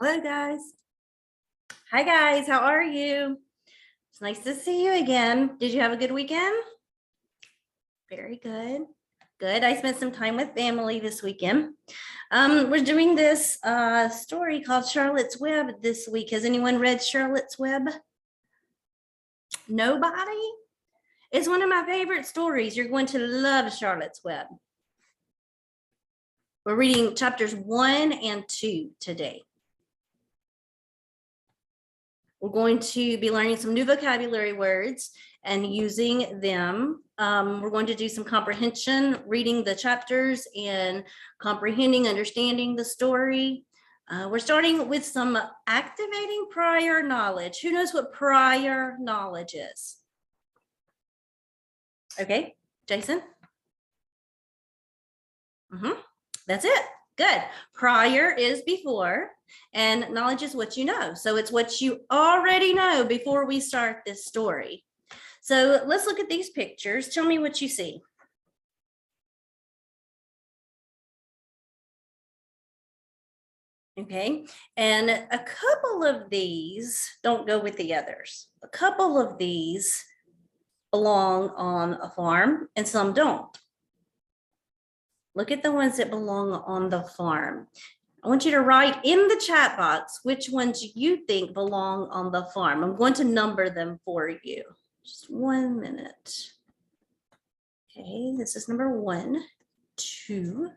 Hello, guys. Hi, guys. How are you? It's nice to see you again. Did you have a good weekend? Very good. Good. I spent some time with family this weekend. We're doing this story called Charlotte's Web this week. Has anyone read Charlotte's Web? Nobody? It's one of my favorite stories. You're going to love Charlotte's Web. We're reading chapters 1 and 2 today. We're going to be learning some new vocabulary words and using them. We're going to do some comprehension, reading the chapters and comprehending, understanding the story. We're starting with some activating prior knowledge. Who knows what prior knowledge is? Okay, Jason? That's it. Good. Prior is before, and knowledge is what you know. So it's what you already know before we start this story. So let's look at these pictures. Tell me what you see. Okay, and a couple of these don't go with the others. A couple of these belong on a farm and some don't. Look at the ones that belong on the farm. I want you to write in the chat box which ones you think belong on the farm. I'm going to number them for you. Just 1 minute. Okay, this is number 1, 2,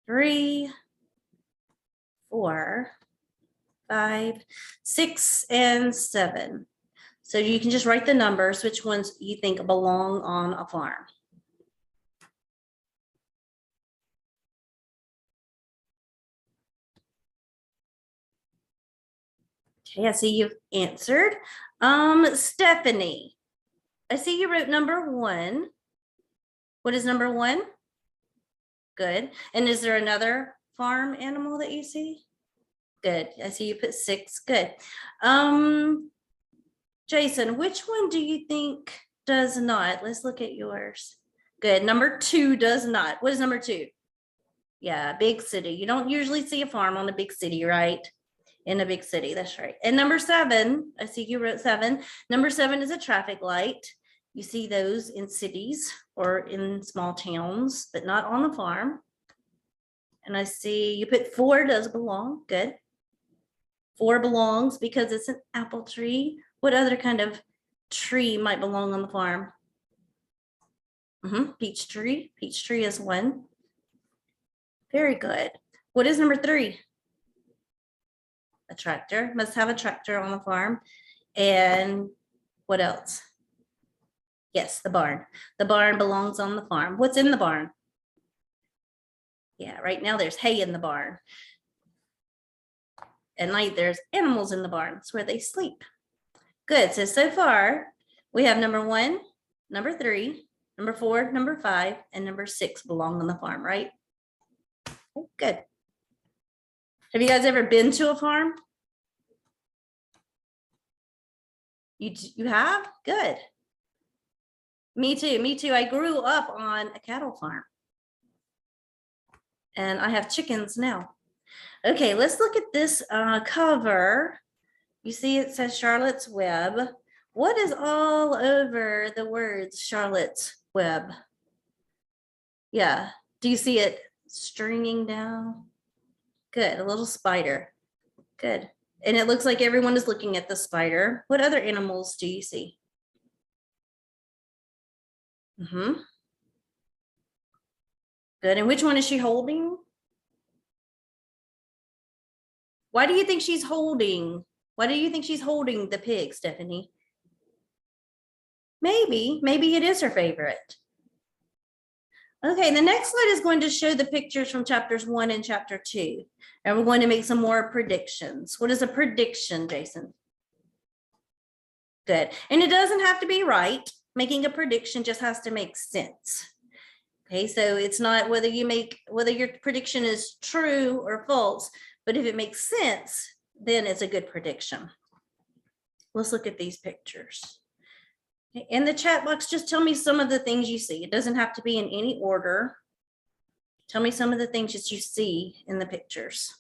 3, 4, 5, 6, and 7. So you can just write the numbers, which ones you think belong on a farm. Okay, I see you've answered. Stephanie, I see you wrote number 1. What is number 1? Good. And is there another farm animal that you see? Good. I see you put 6. Good. Jason, which one do you think does not? Let's look at yours. Good. Number 2 does not. What is number 2? Yeah, big city. You don't usually see a farm on a big city, right? In a big city, that's right. And number 7, I see you wrote 7. Number 7 is a traffic light. You see those in cities or in small towns, but not on the farm. And I see you put 4 does belong. Good. 4 belongs because it's an apple tree. What other kind of tree might belong on the farm? Peach tree. Peach tree is 1. Very good. What is number 3? A tractor. Must have a tractor on the farm. And what else? Yes, the barn. The barn belongs on the farm. What's in the barn? Yeah, right now there's hay in the barn. At night there's animals in the barn. It's where they sleep. Good. So far we have number 1, number 3, number 4, number 5, and number 6 belong on the farm, right? Good. Have you guys ever been to a farm? You have? Good. Me too. I grew up on a cattle farm. And I have chickens now. Okay, let's look at this cover. You see it says Charlotte's Web. What is all over the words Charlotte's Web? Yeah, do you see it stringing down? Good, a little spider. Good. And it looks like everyone is looking at the spider. What other animals do you see? Good, and which one is she holding? Why do you think she's holding? Why do you think she's holding the pig, Stephanie? Maybe it is her favorite. Okay, the next slide is going to show the pictures from chapters 1 and chapter 2. And we're going to make some more predictions. What is a prediction, Jason? Good. And it doesn't have to be right. Making a prediction just has to make sense. Okay, so it's not whether your prediction is true or false, but if it makes sense, then it's a good prediction. Let's look at these pictures. In the chat box, just tell me some of the things you see. It doesn't have to be in any order. Tell me some of the things that you see in the pictures.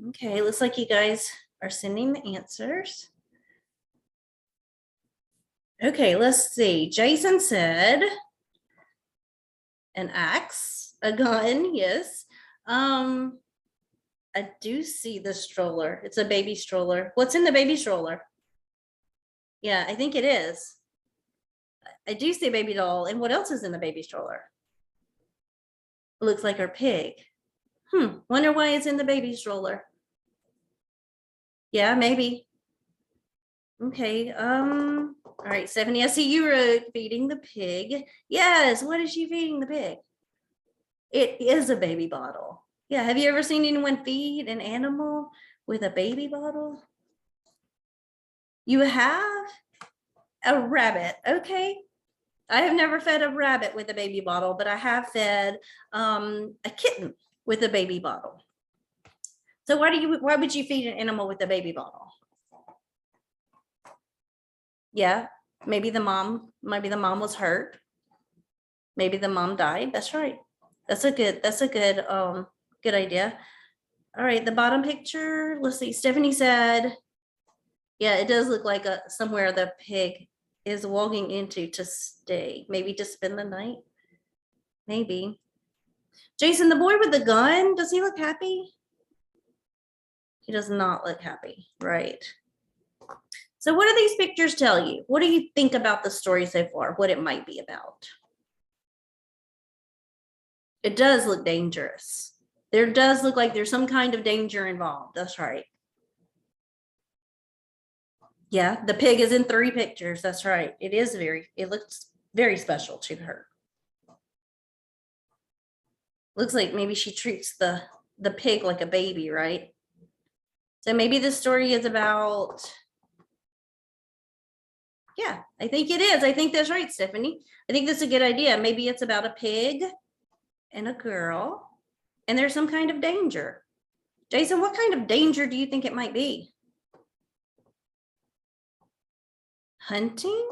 Okay, looks like you guys are sending the answers. Okay, let's see. Jason said an axe, a gun, yes. I do see the stroller. It's a baby stroller. What's in the baby stroller? Yeah, I think it is. I do see a baby doll. And what else is in the baby stroller? It looks like her pig. Wonder why it's in the baby stroller. Yeah, maybe. Okay. All right, Stephanie, I see you were feeding the pig. Yes, what is she feeding the pig? It is a baby bottle. Yeah, have you ever seen anyone feed an animal with a baby bottle? You have? A rabbit. Okay. I have never fed a rabbit with a baby bottle, but I have fed a kitten with a baby bottle. So why would you feed an animal with a baby bottle? Yeah, maybe the mom was hurt. Maybe the mom died. That's right. That's a good idea. All right, the bottom picture, let's see. Stephanie said, yeah, it does look like somewhere the pig is walking into to stay, maybe to spend the night. Maybe. Jason, the boy with the gun, does he look happy? He does not look happy, right? So what do these pictures tell you? What do you think about the story so far? What it might be about? It does look dangerous. There does look like there's some kind of danger involved. That's right. Yeah, the pig is in 3 pictures. That's right. It looks very special to her. Looks like maybe she treats the pig like a baby, right? So maybe the story is about, yeah, I think it is. I think that's right, Stephanie. I think that's a good idea. Maybe it's about a pig and a girl, and there's some kind of danger. Jason, what kind of danger do you think it might be? Hunting?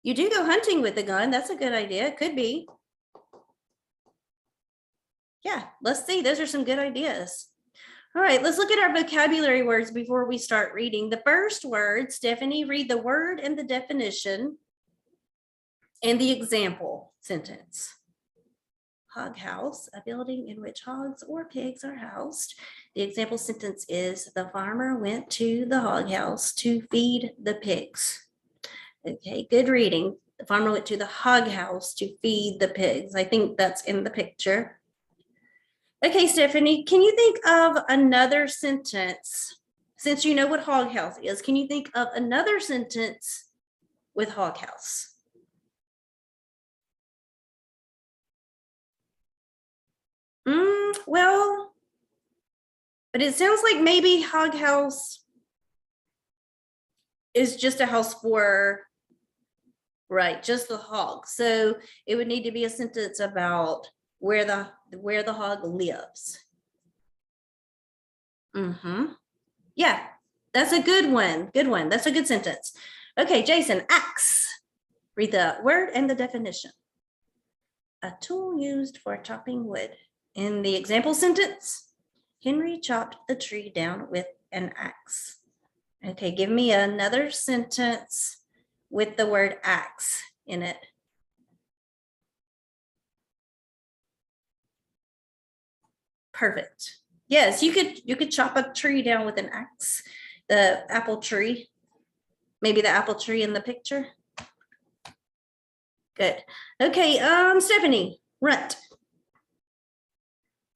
You do go hunting with a gun. That's a good idea. It could be. Yeah, let's see. Those are some good ideas. All right, let's look at our vocabulary words before we start reading. The first word, Stephanie, read the word and the definition and the example sentence. Hog house, a building in which hogs or pigs are housed. The example sentence is, the farmer went to the hog house to feed the pigs. Okay, good reading. The farmer went to the hog house to feed the pigs. I think that's in the picture. Okay, Stephanie, can you think of another sentence? Since you know what hog house is, can you think of another sentence with hog house? Well, but it sounds like maybe hog house is just a house for, right, just the hog. So it would need to be a sentence about where the hog lives. Yeah, that's a good one. Good one. That's a good sentence. Okay, Jason, axe. Read the word and the definition. A tool used for chopping wood. In the example sentence, Henry chopped the tree down with an axe. Okay, give me another sentence with the word axe in it. Perfect. Yes, you could chop a tree down with an axe. The apple tree, maybe the apple tree in the picture. Good. Okay, Stephanie, runt.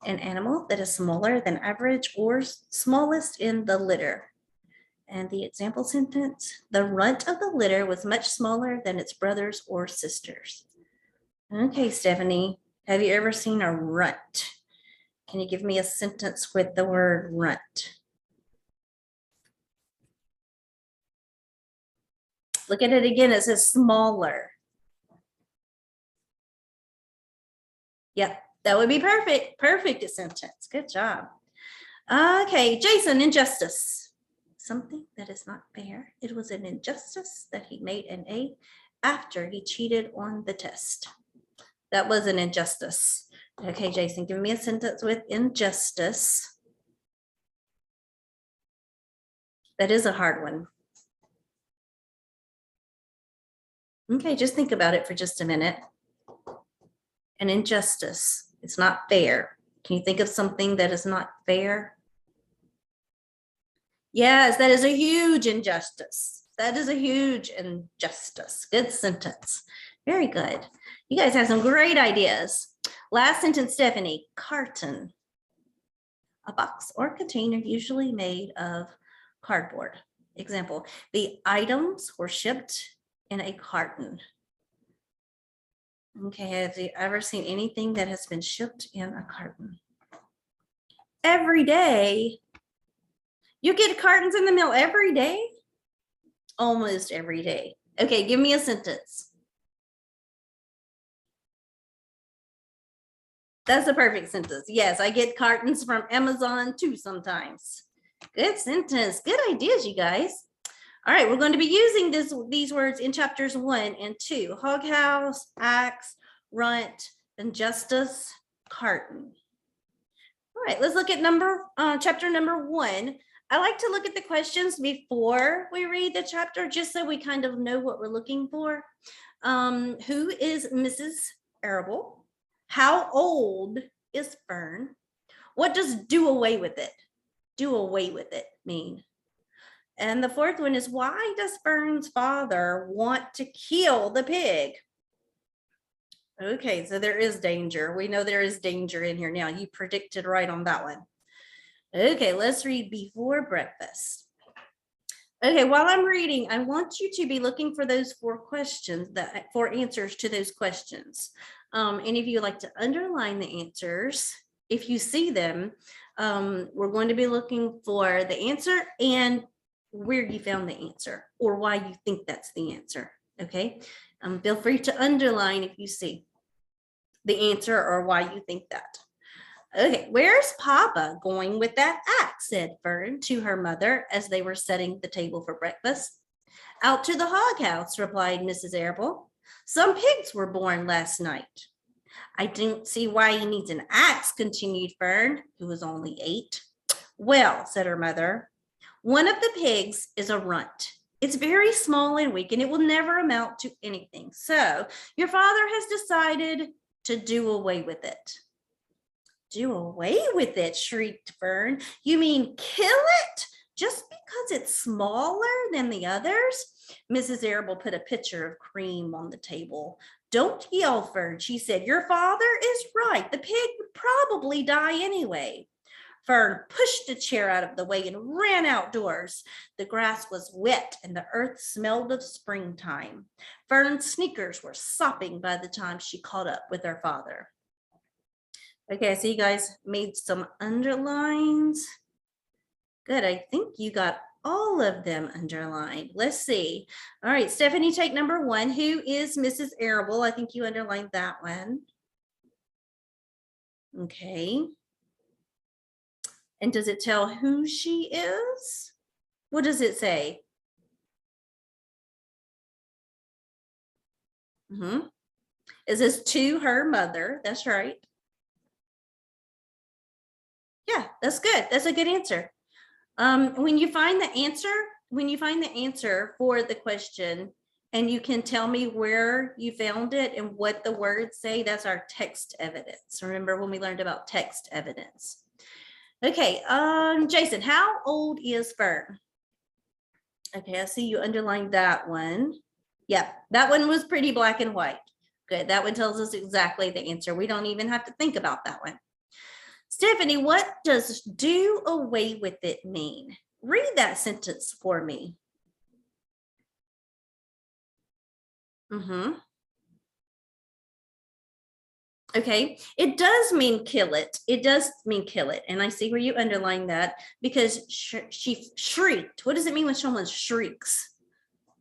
An animal that is smaller than average or smallest in the litter. And the example sentence, the runt of the litter was much smaller than its brothers or sisters. Okay, Stephanie, have you ever seen a runt? Can you give me a sentence with the word runt? Look at it again, it says smaller. Yep, that would be perfect. Perfect sentence. Good job. Okay, Jason, injustice. Something that is not fair. It was an injustice that he made an A after he cheated on the test. That was an injustice. Okay, Jason, give me a sentence with injustice. That is a hard one. Okay, just think about it for just a minute. An injustice. It's not fair. Can you think of something that is not fair? Yes, that is a huge injustice. That is a huge injustice. Good sentence. Very good. You guys have some great ideas. Last sentence, Stephanie. Carton. A box or container usually made of cardboard. Example, the items were shipped in a carton. Okay, have you ever seen anything that has been shipped in a carton? Every day. You get cartons in the mail every day? Almost every day. Okay, give me a sentence. That's a perfect sentence. Yes, I get cartons from Amazon too sometimes. Good sentence. Good ideas, you guys. All right, we're going to be using these words in chapters 1 and 2. Hog house, axe, runt, injustice, carton. All right, let's look at chapter number 1. I like to look at the questions before we read the chapter, just so we kind of know what we're looking for. Who is Mrs. Arable? How old is Fern? What does do away with it? Do away with it mean? And the fourth one is, why does Fern's father want to kill the pig? Okay, so there is danger. We know there is danger in here now. You predicted right on that one. Okay, let's read before breakfast. Okay, while I'm reading, I want you to be looking for those 4 questions, for answers to those questions. And if you like to underline the answers, if you see them, we're going to be looking for the answer and where you found the answer or why you think that's the answer. Okay, feel free to underline if you see the answer or why you think that. Okay, where's Papa going with that axe? Said Fern to her mother as they were setting the table for breakfast. Out to the hog house, replied Mrs. Arable. Some pigs were born last night. I don't see why he needs an axe, continued Fern, who was only 8. Well, said her mother, one of the pigs is a runt. It's very small and weak, and it will never amount to anything. So your father has decided to do away with it. Do away with it, shrieked Fern. You mean kill it? Just because it's smaller than the others? Mrs. Arable put a pitcher of cream on the table. Don't yell, Fern, she said. Your father is right. The pig would probably die anyway. Fern pushed a chair out of the way and ran outdoors. The grass was wet and the earth smelled of springtime. Fern's sneakers were sopping by the time she caught up with her father. Okay, so you guys made some underlines. Good, I think you got all of them underlined. Let's see. All right, Stephanie, take number 1. Who is Mrs. Arable? I think you underlined that one. Okay. And does it tell who she is? What does it say? Is this to her mother? That's right. Yeah, that's good. That's a good answer. When you find the answer for the question and you can tell me where you found it and what the words say, that's our text evidence. Remember when we learned about text evidence? Okay, Jason, how old is Fern? Okay, I see you underlined that one. Yep, that one was pretty black and white. Good, that one tells us exactly the answer. We don't even have to think about that one. Stephanie, what does do away with it mean? Read that sentence for me. Okay, it does mean kill it. It does mean kill it. And I see where you underline that because she shrieked. What does it mean when someone shrieks?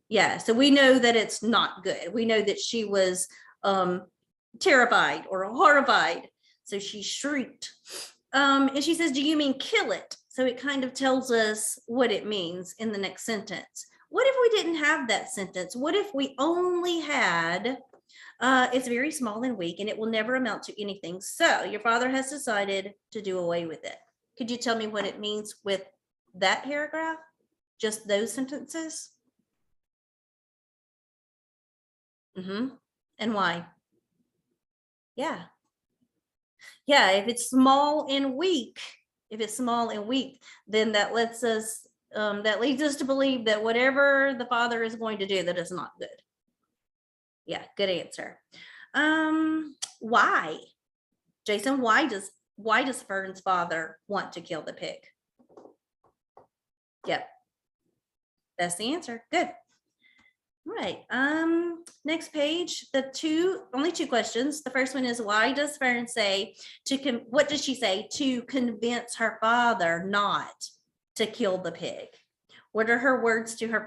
Yeah, so we know that it's not good. We know that she was terrified or horrified. So she shrieked. And she says, do you mean kill it? So it kind of tells us what it means in the next sentence. What if we didn't have that sentence? What if we only had, it's very small and weak and it will never amount to anything. So your father has decided to do away with it. Could you tell me what it means with that paragraph, Just those sentences? And why? Yeah. Yeah, if it's small and weak, then that lets us, that leads us to believe that whatever the father is going to do, that is not good. Yeah, good answer. Why? Jason, why does Fern's father want to kill the pig? Yep. That's the answer. Good. Right. Next page, only two questions. The first one is, why does Fern say what does she say to convince her father not to kill the pig? What are her words to her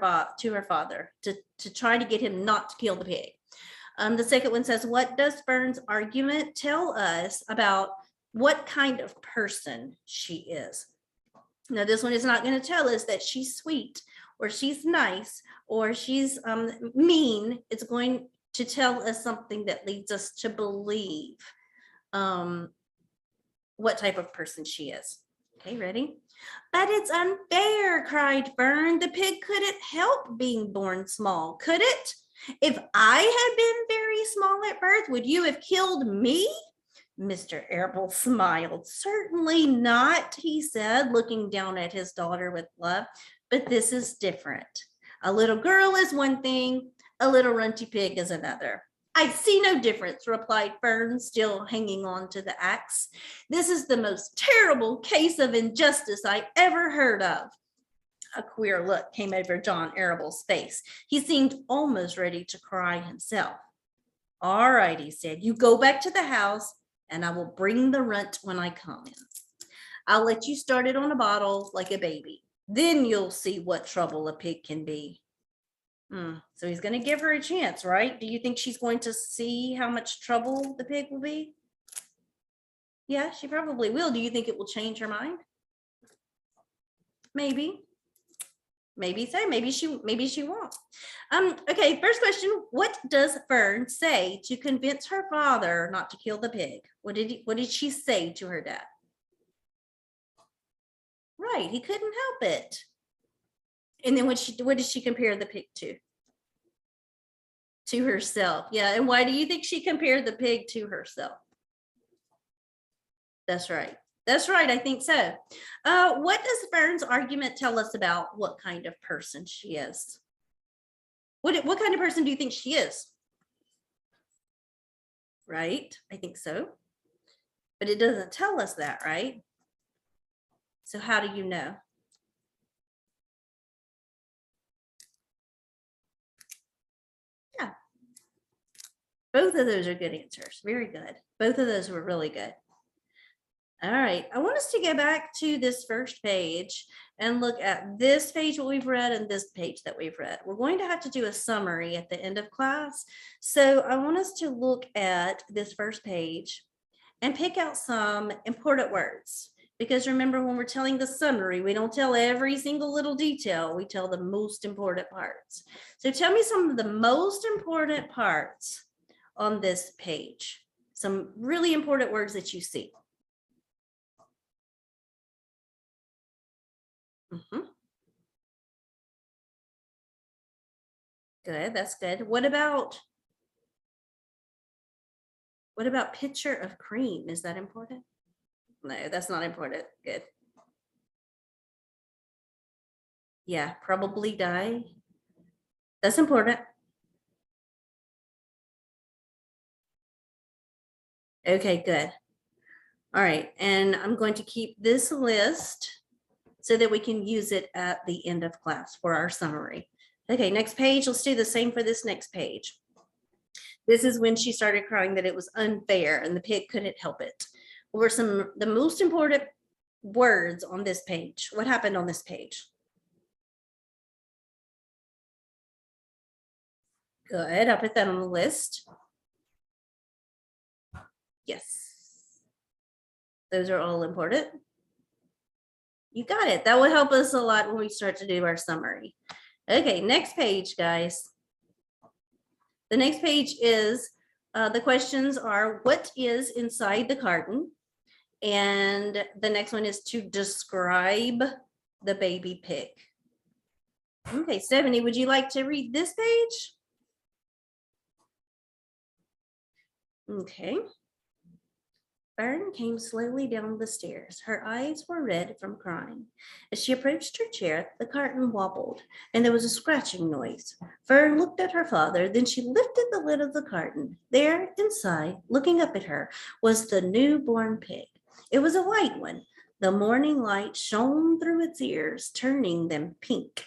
father to try to get him not to kill the pig? The second one says, what does Fern's argument tell us about what kind of person she is? Now, this one is not going to tell us that she's sweet or she's nice or she's mean. It's going to tell us something that leads us to believe what type of person she is. Okay, ready? But it's unfair, cried Fern. The pig couldn't help being born small, could it? If I had been very small at birth, would you have killed me? Mr. Arable smiled. Certainly not, he said, looking down at his daughter with love. But this is different. A little girl is one thing, a little runty pig is another. I see no difference, replied Fern, still hanging on to the axe. This is the most terrible case of injustice I ever heard of. A queer look came over John Arable's face. He seemed almost ready to cry himself. All right, he said, you go back to the house and I will bring the runt when I come in. I'll let you start it on a bottle like a baby. Then you'll see what trouble a pig can be. So he's going to give her a chance, right? Do you think she's going to see how much trouble the pig will be? Yeah, she probably will. Do you think it will change her mind? Maybe. Maybe so. Maybe she won't. Okay, first question. What does Fern say to convince her father not to kill the pig? What did she say to her dad? Right, he couldn't help it. And then what did she compare the pig to? To herself. Yeah, and why do you think she compared the pig to herself? That's right. That's right, I think so. What does Fern's argument tell us about what kind of person she is? What kind of person do you think she is? Right, I think so. But it doesn't tell us that, right? So how do you know? Yeah. Both of those are good answers. Very good. Both of those were really good. All right, I want us to go back to this first page and look at this page, what we've read, and this page that we've read. We're going to have to do a summary at the end of class. So I want us to look at this first page and pick out some important words. Because remember, when we're telling the summary, we don't tell every single little detail. We tell the most important parts. So tell me some of the most important parts on this page. Some really important words that you see. Good, that's good. What about pitcher of cream? Is that important? No, that's not important. Good. Yeah, probably die. That's important. Okay, good. All right, and I'm going to keep this list so that we can use it at the end of class for our summary. Okay, next page. Let's do the same for this next page. This is when she started crying that it was unfair and the pig couldn't help it. What were the most important words on this page? What happened on this page? Good, I'll put that on the list. Yes. Those are all important. You got it. That will help us a lot when we start to do our summary. Okay, next page, guys. The next page is, the questions are, what is inside the carton? And the next one is to describe the baby pig. Okay, Stephanie, would you like to read this page? Okay. Fern came slowly down the stairs. Her eyes were red from crying. As she approached her chair, the curtain wobbled, and there was a scratching noise. Fern looked at her father, then she lifted the lid of the carton. There, inside, looking up at her, was the newborn pig. It was a white one. The morning light shone through its ears, turning them pink.